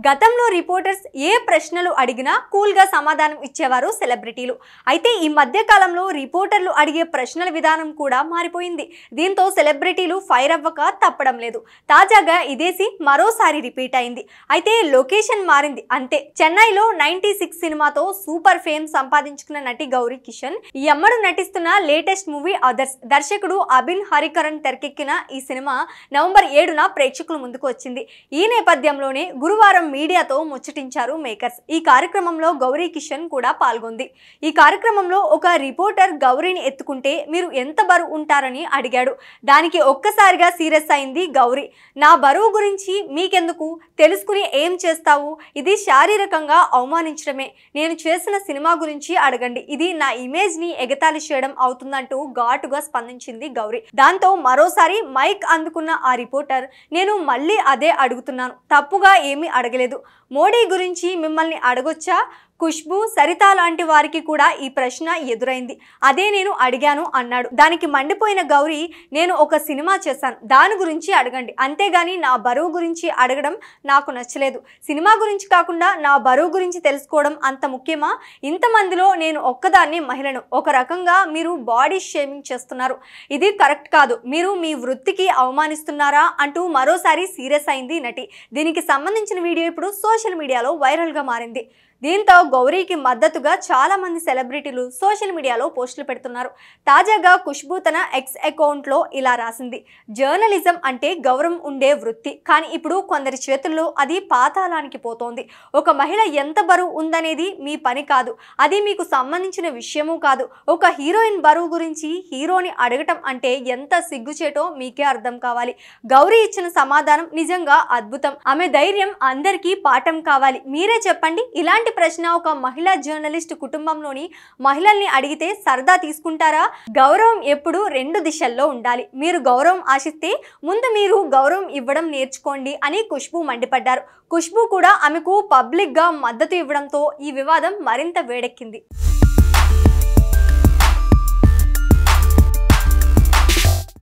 గతంలో రిపోర్టర్స్ ఏ ప్రశ్నలు అడిగినా కూల్గా సమాధానం ఇచ్చేవారు సెలబ్రిటీలు. అయితే ఈ మధ్య కాలంలో రిపోర్టర్లు అడిగే ప్రశ్నల విధానం కూడా మారిపోయింది. దీంతో సెలబ్రిటీలు ఫైర్ అవ్వక తప్పడం లేదు. తాజాగా ఇదే సీన్ మరోసారి రిపీట్ అయింది. అయితే లొకేషన్ మారింది అంతే. చెన్నైలో 96 సినిమాతో సూపర్ ఫేమ్ సంపాదించుకున్న నటి గౌరీ కిషన్ ఈ అమ్మడు నటిస్తున్న లేటెస్ట్ మూవీ అదర్స్. దర్శకుడు అభిన్ హరికరణ్ తెరకెక్కిన ఈ సినిమా నవంబర్ 7న ప్రేక్షకుల ముందుకు వచ్చింది. ఈ నేపథ్యంలోనే గురువారం మీడియాతో ముచ్చటించారు మేకర్స్. ఈ కార్యక్రమంలో గౌరీ కిషన్ కూడా పాల్గొంది. ఈ కార్యక్రమంలో ఒక రిపోర్టర్ గౌరీని ఎత్తుకుంటే మీరు ఎంత బరువు ఉంటారని అడిగాడు. దానికి ఒక్కసారిగా సీరియస్ అయింది గౌరీ. నా బరువు గురించి మీకెందుకు, తెలుసుకుని ఏం చేస్తావు, ఇది శారీరకంగా అవమానించడమే. నేను చేసిన సినిమా గురించి అడగండి, ఇది నా ఇమేజ్ ని ఎగతాళి చేయడం అవుతుందంటూ ఘాటుగా స్పందించింది గౌరీ. దాంతో మరోసారి మైక్ అందుకున్న ఆ రిపోర్టర్, నేను మళ్ళీ అదే అడుగుతున్నాను, తప్పుగా ఏమీ అడగలేదు. మోడీ గురించి మిమ్మల్ని అడగొచ్చా? ఖుష్బూ, సరిత లాంటి వారికి కూడా ఈ ప్రశ్న ఎదురైంది. అదే నేను అడిగాను అన్నాడు. దానికి మండిపోయిన గౌరీ, నేను ఒక సినిమా చేశాను, దాని గురించి అడగండి, అంతేగాని నా బరువు గురించి అడగడం నాకు నచ్చలేదు. సినిమా గురించి కాకుండా నా బరువు గురించి తెలుసుకోవడం అంత ముఖ్యమా? ఇంతమందిలో నేను ఒక్కదాన్ని మహిళను. ఒక రకంగా మీరు బాడీ షేమింగ్ చేస్తున్నారు, ఇది కరెక్ట్ కాదు. మీరు మీ వృత్తికి అవమానిస్తున్నారా అంటూ మరోసారి సీరియస్ అయింది నటి. దీనికి సంబంధించిన వీడియో ఇప్పుడు సోషల్ మీడియాలో వైరల్గా మారింది. దీంతో గౌరీకి మద్దతుగా చాలా మంది సెలబ్రిటీలు సోషల్ మీడియాలో పోస్టులు పెడుతున్నారు. తాజాగా ఖుష్బూ తన ఎక్స్ అకౌంట్లో ఇలా రాసింది, జర్నలిజం అంటే గౌరవం ఉండే వృత్తి, కానీ ఇప్పుడు కొందరి చేతుల్లో అది పాతాళానికి పోతోంది. ఒక మహిళ ఎంత బరువు ఉందనేది మీ పని కాదు, అది మీకు సంబంధించిన విషయమూ కాదు. ఒక హీరోయిన్ బరువు గురించి హీరోని అడగటం అంటే ఎంత సిగ్గుచేటో మీకే అర్థం కావాలి. గౌరీ ఇచ్చిన సమాధానం నిజంగా అద్భుతం. ఆమె ధైర్యం అందరికీ పాఠం కావాలి. మీరే చెప్పండి, ఇలాంటి ప్రశ్న ఒక మహిళా జర్నలిస్ట్ కుటుంబంలోని మహిళల్ని అడిగితే సరదా తీసుకుంటారా? గౌరవం ఎప్పుడు 2 దిశల్లో ఉండాలి. మీరు గౌరవం ఆశిస్తే ముందు మీరు గౌరవం ఇవ్వడం నేర్చుకోండి అని ఖుష్బూ మండిపడ్డారు. ఖుష్బూ కూడా ఆమెకు పబ్లిక్ గా మద్దతు ఇవ్వడంతో ఈ వివాదం మరింత వేడెక్కింది.